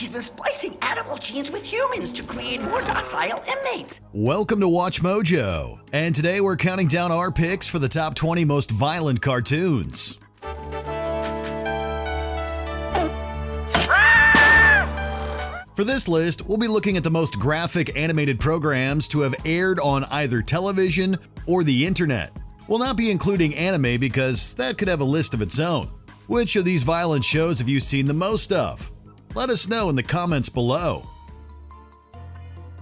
He's been splicing animal genes with humans to create more docile inmates. Welcome to WatchMojo, and today we're counting down our picks for the top 20 most violent cartoons. For this list, we'll be looking at the most graphic animated programs to have aired on either television or the internet. We'll not be including anime because that could have a list of its own. Which of these violent shows have you seen the most of? Let us know in the comments below.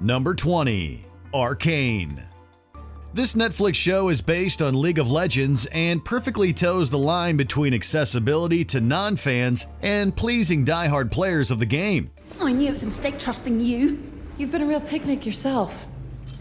Number 20. Arcane. This Netflix show is based on League of Legends and perfectly toes the line between accessibility to non-fans and pleasing die-hard players of the game. I knew it was a mistake trusting you. You've been a real picnic yourself.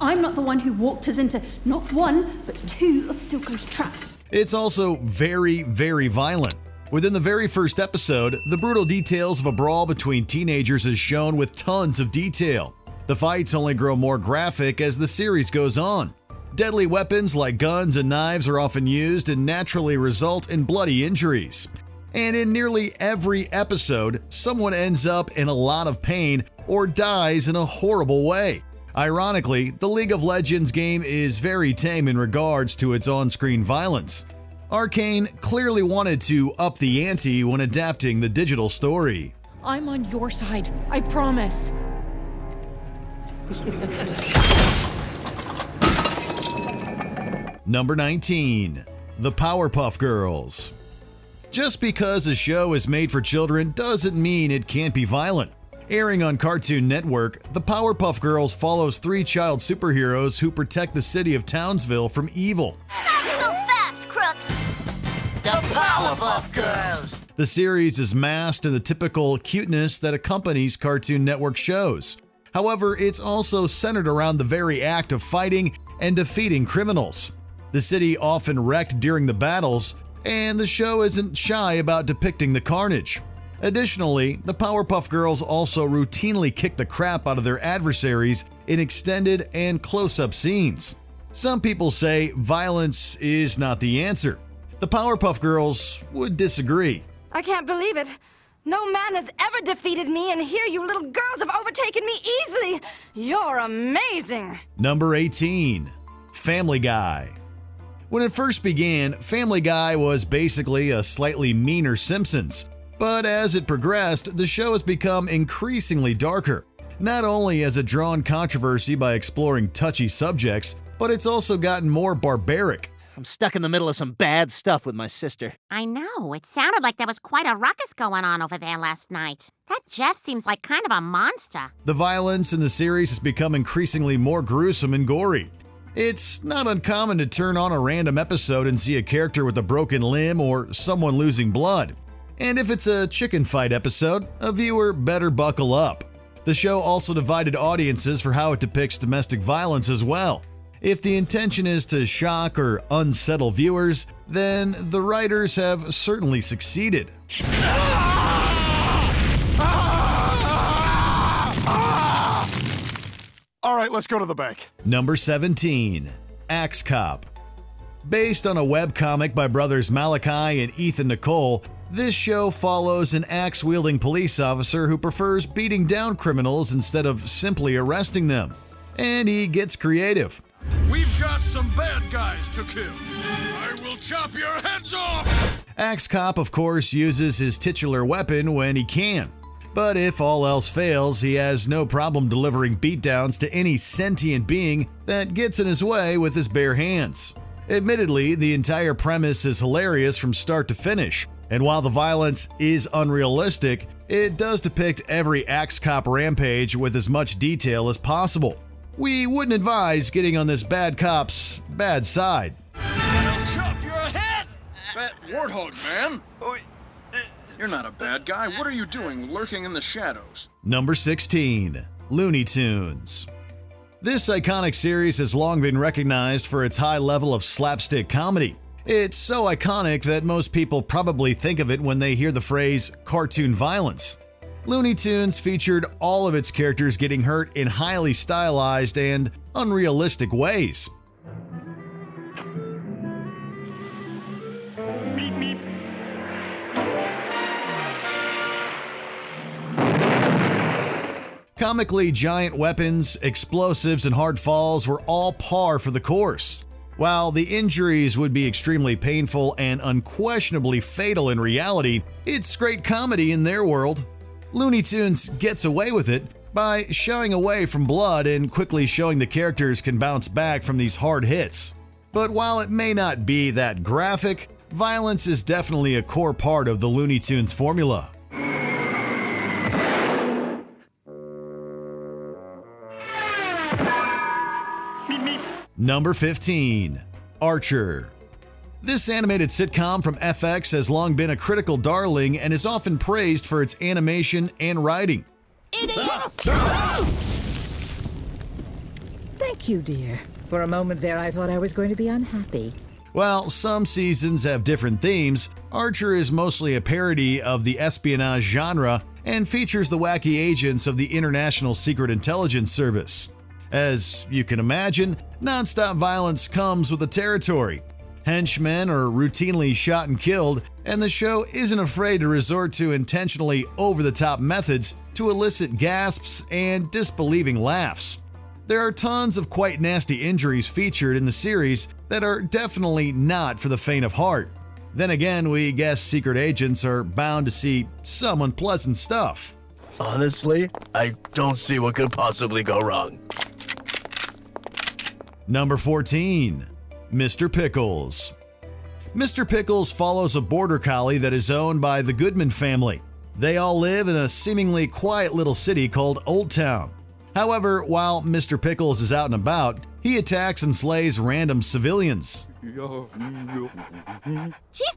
I'm not the one who walked us into not one, but two of Silco's traps. It's also very, very violent. Within the very first episode, the brutal details of a brawl between teenagers is shown with tons of detail. The fights only grow more graphic as the series goes on. Deadly weapons like guns and knives are often used and naturally result in bloody injuries. And in nearly every episode, someone ends up in a lot of pain or dies in a horrible way. Ironically, the League of Legends game is very tame in regards to its on-screen violence. Arcane clearly wanted to up the ante when adapting the digital story. I'm on your side, I promise. Number 19. The Powerpuff Girls. Just because a show is made for children doesn't mean it can't be violent. Airing on Cartoon Network, the Powerpuff Girls follows three child superheroes who protect the city of Townsville from evil. Not so fast, crooks! The Powerpuff Girls. The series is masked in the typical cuteness that accompanies Cartoon Network shows. However, it's also centered around the very act of fighting and defeating criminals. The city often wrecked during the battles, and the show isn't shy about depicting the carnage. Additionally, the Powerpuff Girls also routinely kick the crap out of their adversaries in extended and close-up scenes. Some people say violence is not the answer. The Powerpuff Girls would disagree. I can't believe it. No man has ever defeated me, and here you little girls have overtaken me easily. You're amazing. Number 18. Family Guy. When it first began, Family Guy was basically a slightly meaner Simpsons. But as it progressed, the show has become increasingly darker. Not only has it drawn controversy by exploring touchy subjects, but it's also gotten more barbaric. I'm stuck in the middle of some bad stuff with my sister. I know. It sounded like there was quite a ruckus going on over there last night. That Jeff seems like kind of a monster. The violence in the series has become increasingly more gruesome and gory. It's not uncommon to turn on a random episode and see a character with a broken limb or someone losing blood. And if it's a chicken fight episode, a viewer better buckle up. The show also divided audiences for how it depicts domestic violence as well. If the intention is to shock or unsettle viewers, then the writers have certainly succeeded. All right, let's go to the bank. Number 17. Axe Cop. Based on a webcomic by brothers Malachi and Ethan Nicole, this show follows an axe-wielding police officer who prefers beating down criminals instead of simply arresting them. And he gets creative. We've got some bad guys to kill. I will chop your heads off! Axe Cop, of course, uses his titular weapon when he can. But if all else fails, he has no problem delivering beatdowns to any sentient being that gets in his way with his bare hands. Admittedly, the entire premise is hilarious from start to finish, and while the violence is unrealistic, it does depict every Axe Cop rampage with as much detail as possible. We wouldn't advise getting on this bad cop's bad side. I'll chop your head! Fat warthog, man! You're not a bad guy. What are you doing lurking in the shadows? Number 16. Looney Tunes. This iconic series has long been recognized for its high level of slapstick comedy. It's so iconic that most people probably think of it when they hear the phrase cartoon violence. Looney Tunes featured all of its characters getting hurt in highly stylized and unrealistic ways. Comically giant weapons, explosives, and hard falls were all par for the course. While the injuries would be extremely painful and unquestionably fatal in reality, it's great comedy in their world. Looney Tunes gets away with it by shying away from blood and quickly showing the characters can bounce back from these hard hits. But while it may not be that graphic, violence is definitely a core part of the Looney Tunes formula. Number 15. Archer. This animated sitcom from FX has long been a critical darling and is often praised for its animation and writing. Thank you, dear. For a moment there, I thought I was going to be unhappy. While some seasons have different themes, Archer is mostly a parody of the espionage genre and features the wacky agents of the International Secret Intelligence Service. As you can imagine, nonstop violence comes with the territory. Henchmen are routinely shot and killed, and the show isn't afraid to resort to intentionally over-the-top methods to elicit gasps and disbelieving laughs. There are tons of quite nasty injuries featured in the series that are definitely not for the faint of heart. Then again, we guess secret agents are bound to see some unpleasant stuff. Honestly, I don't see what could possibly go wrong. Number 14. Mr. Pickles. Mr. Pickles follows a border collie that is owned by the Goodman family. They all live in a seemingly quiet little city called Old Town. However, while Mr. Pickles is out and about, he attacks and slays random civilians. Chief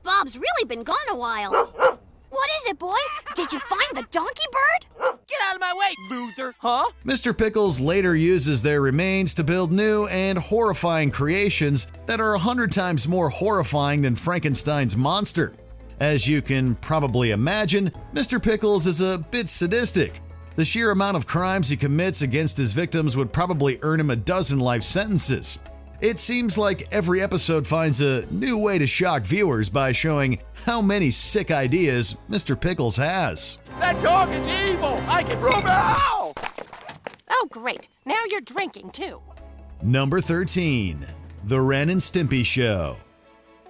Bob's really been gone a while. What is it, boy? Did you find the donkey bird? Get out of my way, loser! Huh? Mr. Pickles later uses their remains to build new and horrifying creations that are 100 times more horrifying than Frankenstein's monster. As you can probably imagine, Mr. Pickles is a bit sadistic. The sheer amount of crimes he commits against his victims would probably earn him a dozen life sentences. It seems like every episode finds a new way to shock viewers by showing how many sick ideas Mr. Pickles has. That dog is evil! I can prove it out! Oh, great. Now you're drinking, too. Number 13. The Ren and Stimpy Show.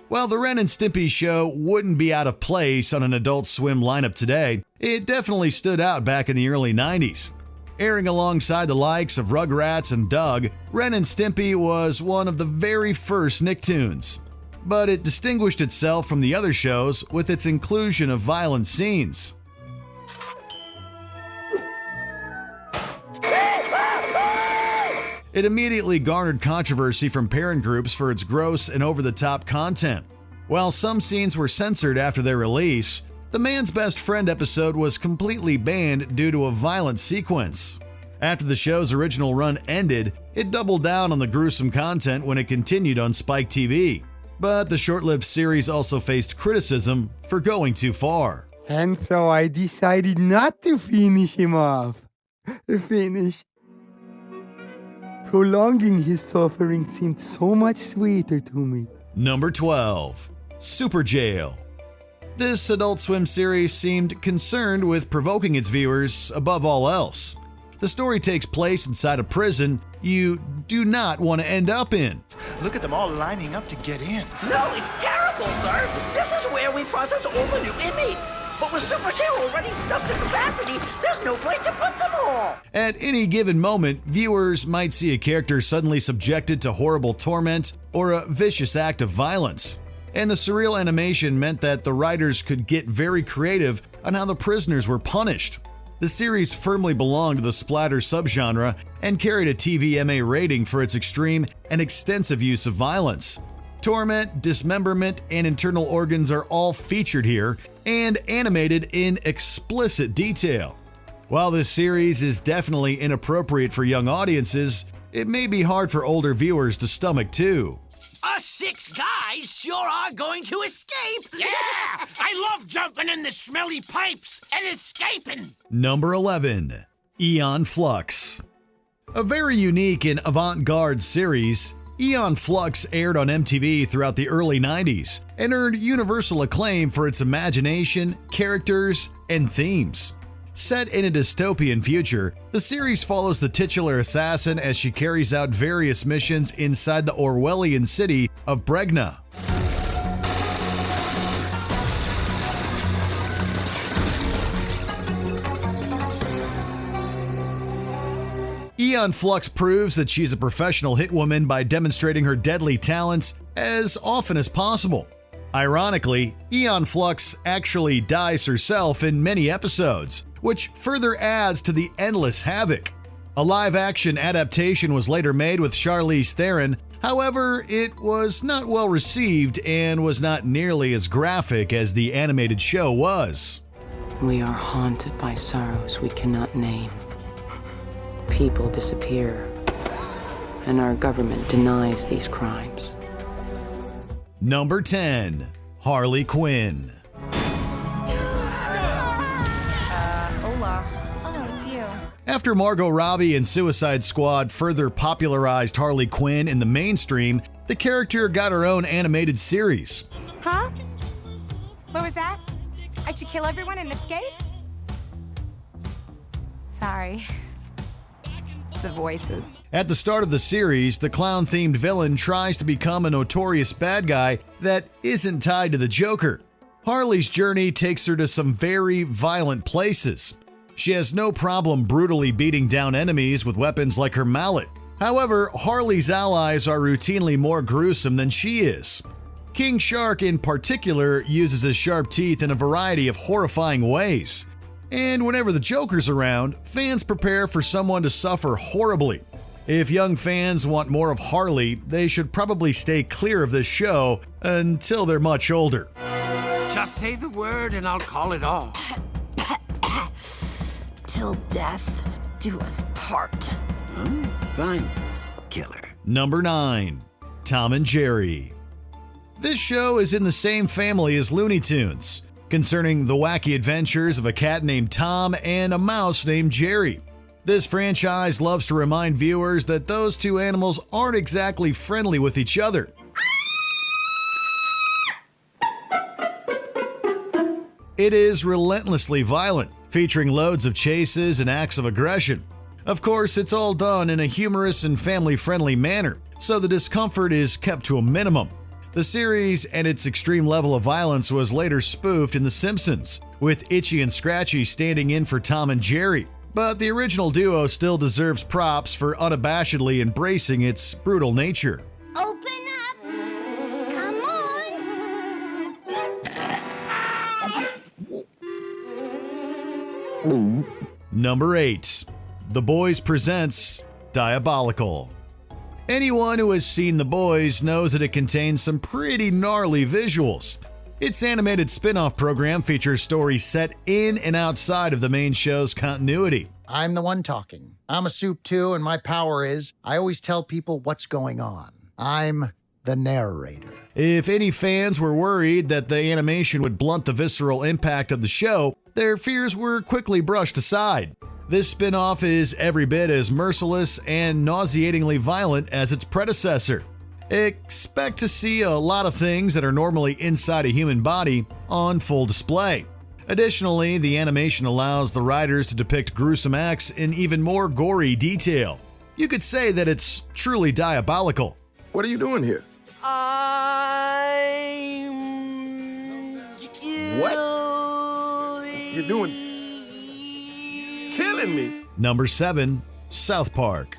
While the Ren and Stimpy Show wouldn't be out of place on an Adult Swim lineup today, it definitely stood out back in the early 90s. Airing alongside the likes of Rugrats and Doug, Ren and Stimpy was one of the very first Nicktoons. But it distinguished itself from the other shows with its inclusion of violent scenes. It immediately garnered controversy from parent groups for its gross and over-the-top content. While some scenes were censored after their release, the Man's Best Friend episode was completely banned due to a violent sequence. After the show's original run ended, it doubled down on the gruesome content when it continued on Spike TV. But the short-lived series also faced criticism for going too far. And so I decided not to finish him off. Prolonging his suffering seemed so much sweeter to me. Number 12. Super Jail. This Adult Swim series seemed concerned with provoking its viewers above all else. The story takes place inside a prison you do not want to end up in. Look at them all lining up to get in. No, it's terrible, sir. This is where we process all the new inmates. But with Super Jail already stuffed to capacity, there's no place to put them all. At any given moment, viewers might see a character suddenly subjected to horrible torment or a vicious act of violence. And the surreal animation meant that the writers could get very creative on how the prisoners were punished. The series firmly belonged to the splatter subgenre and carried a TVMA rating for its extreme and extensive use of violence. Torment, dismemberment, and internal organs are all featured here and animated in explicit detail. While this series is definitely inappropriate for young audiences, it may be hard for older viewers to stomach too. Us 6 guys sure are going to escape! Yeah! I love jumping in the smelly pipes and escaping! Number 11. Aeon Flux. A very unique and avant-garde series, Aeon Flux aired on MTV throughout the early 90s and earned universal acclaim for its imagination, characters, and themes. Set in a dystopian future, the series follows the titular assassin as she carries out various missions inside the Orwellian city of Bregna. Aeon Flux proves that she's a professional hitwoman by demonstrating her deadly talents as often as possible. Ironically, Aeon Flux actually dies herself in many episodes, which further adds to the endless havoc. A live-action adaptation was later made with Charlize Theron, however, it was not well received and was not nearly as graphic as the animated show was. We are haunted by sorrows we cannot name. People disappear, and our government denies these crimes. Number 10. Harley Quinn. Hola. Oh, it's you. After Margot Robbie and Suicide Squad further popularized Harley Quinn in the mainstream, the character got her own animated series. Huh? What was that? I should kill everyone and escape? Sorry. The voices. At the start of the series, the clown-themed villain tries to become a notorious bad guy that isn't tied to the Joker. Harley's journey takes her to some very violent places. She has no problem brutally beating down enemies with weapons like her mallet. However, Harley's allies are routinely more gruesome than she is. King Shark in particular uses his sharp teeth in a variety of horrifying ways. And whenever the Joker's around, fans prepare for someone to suffer horribly. If young fans want more of Harley, they should probably stay clear of this show until they're much older. Just say the word and I'll call it off. Till death do us part. Fine. Killer. Number 9. Tom and Jerry. This show is in the same family as Looney Tunes, concerning the wacky adventures of a cat named Tom and a mouse named Jerry. This franchise loves to remind viewers that those two animals aren't exactly friendly with each other. It is relentlessly violent, featuring loads of chases and acts of aggression. Of course, it's all done in a humorous and family-friendly manner, so the discomfort is kept to a minimum. The series and its extreme level of violence was later spoofed in The Simpsons, with Itchy and Scratchy standing in for Tom and Jerry. But the original duo still deserves props for unabashedly embracing its brutal nature. Open up! Come on! Number 8. The Boys presents Diabolical. Anyone who has seen The Boys knows that it contains some pretty gnarly visuals. Its animated spin-off program features stories set in and outside of the main show's continuity. I'm the one talking. I'm a soup too, and my power is I always tell people what's going on. I'm the narrator. If any fans were worried that the animation would blunt the visceral impact of the show, their fears were quickly brushed aside. This spin-off is every bit as merciless and nauseatingly violent as its predecessor. Expect to see a lot of things that are normally inside a human body on full display. Additionally, the animation allows the writers to depict gruesome acts in even more gory detail. You could say that it's truly diabolical. What are you doing here? What? You're doing... killing me. Number 7. South Park.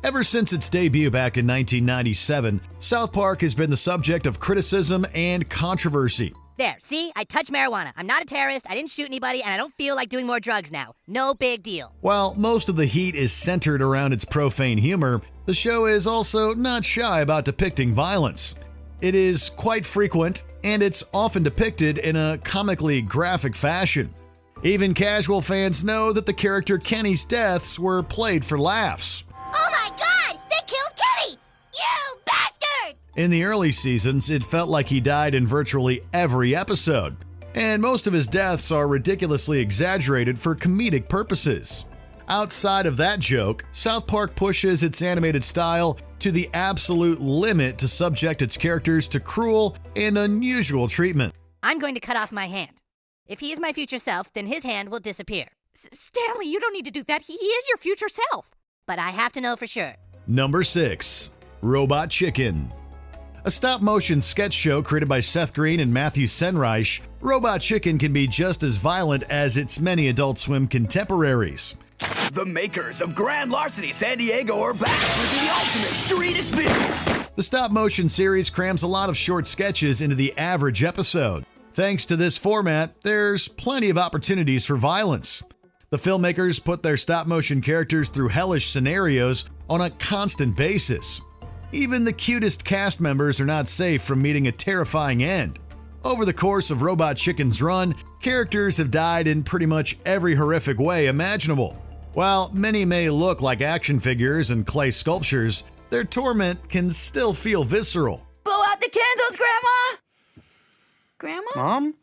Ever since its debut back in 1997, South Park has been the subject of criticism and controversy. There, see? I touched marijuana. I'm not a terrorist, I didn't shoot anybody, and I don't feel like doing more drugs now. No big deal. While most of the heat is centered around its profane humor, the show is also not shy about depicting violence. It is quite frequent, and it's often depicted in a comically graphic fashion. Even casual fans know that the character Kenny's deaths were played for laughs. Oh my God! They killed Kenny! You bastard! In the early seasons, it felt like he died in virtually every episode, and most of his deaths are ridiculously exaggerated for comedic purposes. Outside of that joke, South Park pushes its animated style to the absolute limit to subject its characters to cruel and unusual treatment. I'm going to cut off my hand. If he is my future self, then his hand will disappear. Stanley, you don't need to do that. He is your future self. But I have to know for sure. Number 6. Robot Chicken. A stop-motion sketch show created by Seth Green and Matthew Senreich, Robot Chicken can be just as violent as its many Adult Swim contemporaries. The makers of Grand Larceny San Diego are back with the ultimate street experience. The stop-motion series crams a lot of short sketches into the average episode. Thanks to this format, there's plenty of opportunities for violence. The filmmakers put their stop-motion characters through hellish scenarios on a constant basis. Even the cutest cast members are not safe from meeting a terrifying end. Over the course of Robot Chicken's run, characters have died in pretty much every horrific way imaginable. While many may look like action figures and clay sculptures, their torment can still feel visceral. Blow out the candles, Grandma! Grandma? Mom?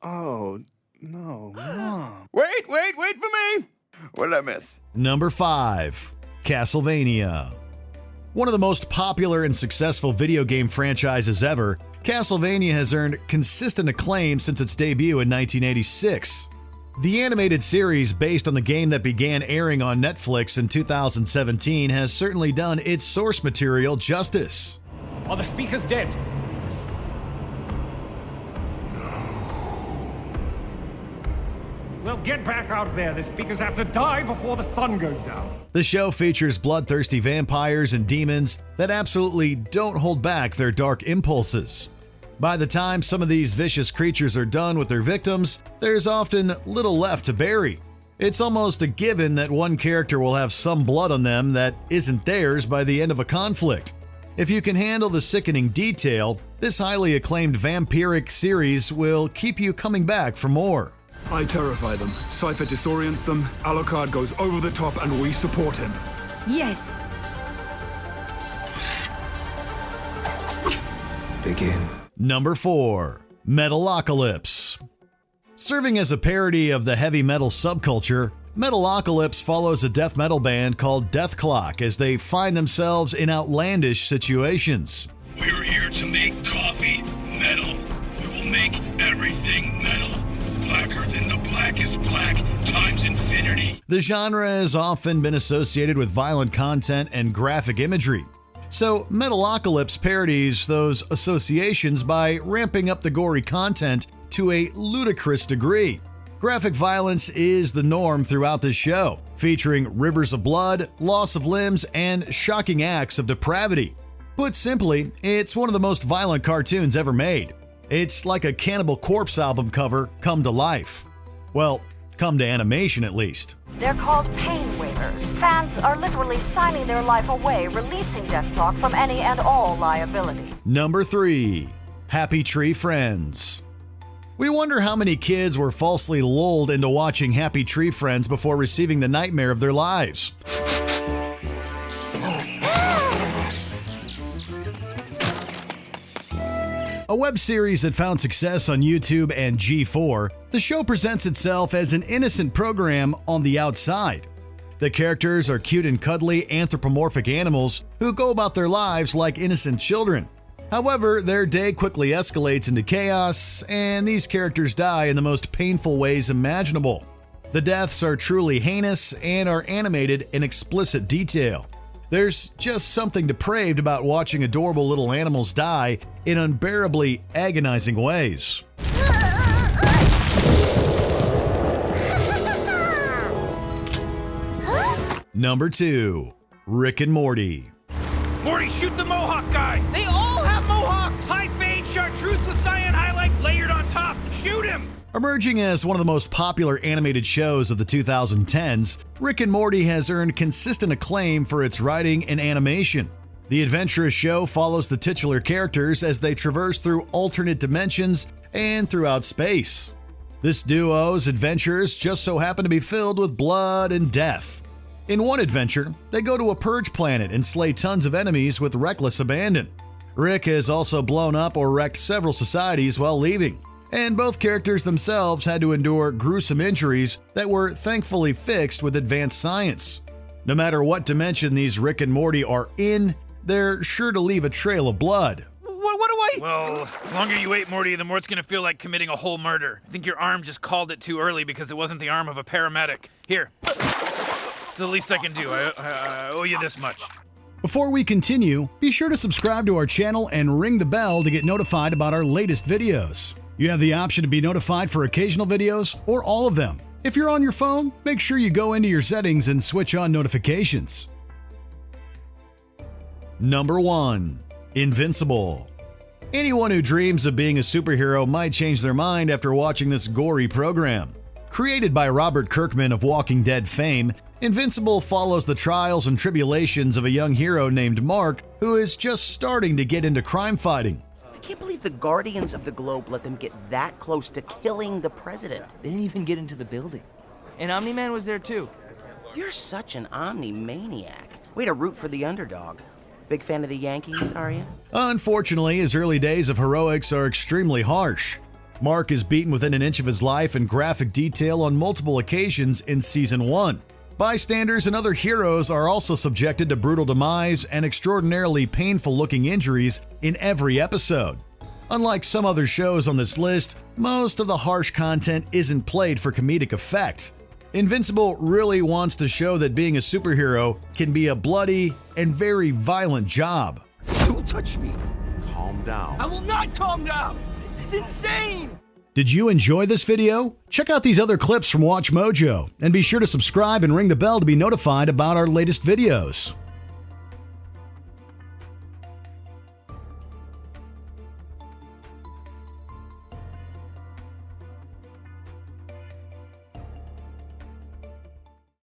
Oh, no, Mom. Wait for me! What did I miss? Number 5. Castlevania. One of the most popular and successful video game franchises ever, Castlevania has earned consistent acclaim since its debut in 1986. The animated series based on the game that began airing on Netflix in 2017 has certainly done its source material justice. Are the speakers dead? Well, get back out there. The speakers have to die before the sun goes down. The show features bloodthirsty vampires and demons that absolutely don't hold back their dark impulses. By the time some of these vicious creatures are done with their victims, there's often little left to bury. It's almost a given that one character will have some blood on them that isn't theirs by the end of a conflict. If you can handle the sickening detail, this highly acclaimed vampiric series will keep you coming back for more. I terrify them. Cypher disorients them, Alucard goes over the top, and we support him. Yes. Begin. Number 4. Metalocalypse. Serving as a parody of the heavy metal subculture, Metalocalypse follows a death metal band called Death Clock as they find themselves in outlandish situations. We're here to make coffee metal. We will make everything metal. Blacker than the blackest black times infinity. The genre has often been associated with violent content and graphic imagery. So Metalocalypse parodies those associations by ramping up the gory content to a ludicrous degree. Graphic violence is the norm throughout this show, featuring rivers of blood, loss of limbs, and shocking acts of depravity. Put simply, it's one of the most violent cartoons ever made. It's like a Cannibal Corpse album cover come to life. Well, come to animation at least. They're called pain waivers. Fans are literally signing their life away, releasing Death Clock from any and all liability. Number 3. Happy Tree Friends. We wonder how many kids were falsely lulled into watching Happy Tree Friends before receiving the nightmare of their lives. A web series that found success on YouTube and G4, the show presents itself as an innocent program on the outside. The characters are cute and cuddly anthropomorphic animals who go about their lives like innocent children. However, their day quickly escalates into chaos, and these characters die in the most painful ways imaginable. The deaths are truly heinous and are animated in explicit detail. There's just something depraved about watching adorable little animals die in unbearably agonizing ways. Number 2. Rick and Morty. Morty, shoot the Mohawk guy! They all have Mohawks! High fade, chartreuse with cyan highlights layered on top! Shoot him! Emerging as one of the most popular animated shows of the 2010s, Rick and Morty has earned consistent acclaim for its writing and animation. The adventurous show follows the titular characters as they traverse through alternate dimensions and throughout space. This duo's adventures just so happen to be filled with blood and death. In one adventure, they go to a purge planet and slay tons of enemies with reckless abandon. Rick has also blown up or wrecked several societies while leaving, and both characters themselves had to endure gruesome injuries that were thankfully fixed with advanced science. No matter what dimension these Rick and Morty are in, they're sure to leave a trail of blood. what do I... Well, the longer you wait, Morty, the more it's gonna feel like committing a whole murder. I think your arm just called it too early because it wasn't the arm of a paramedic. Here. It's the least I can do. I owe you this much. Before we continue, be sure to subscribe to our channel and ring the bell to get notified about our latest videos. You have the option to be notified for occasional videos or all of them. If you're on your phone, make sure you go into your settings and switch on notifications. Number 1. Invincible. Anyone who dreams of being a superhero might change their mind after watching this gory program. Created by Robert Kirkman of Walking Dead fame, Invincible follows the trials and tribulations of a young hero named Mark who is just starting to get into crime fighting. I can't believe the Guardians of the Globe let them get that close to killing the president. They didn't even get into the building. And Omni-Man was there too. You're such an Omni-maniac. Way to root for the underdog. Big fan of the Yankees, are you? Unfortunately, his early days of heroics are extremely harsh. Mark is beaten within an inch of his life in graphic detail on multiple occasions in Season 1. Bystanders and other heroes are also subjected to brutal demise and extraordinarily painful-looking injuries in every episode. Unlike some other shows on this list, most of the harsh content isn't played for comedic effect. Invincible really wants to show that being a superhero can be a bloody and very violent job. Don't touch me. Calm down. I will not calm down. This is insane. Did you enjoy this video? Check out these other clips from WatchMojo and be sure to subscribe and ring the bell to be notified about our latest videos.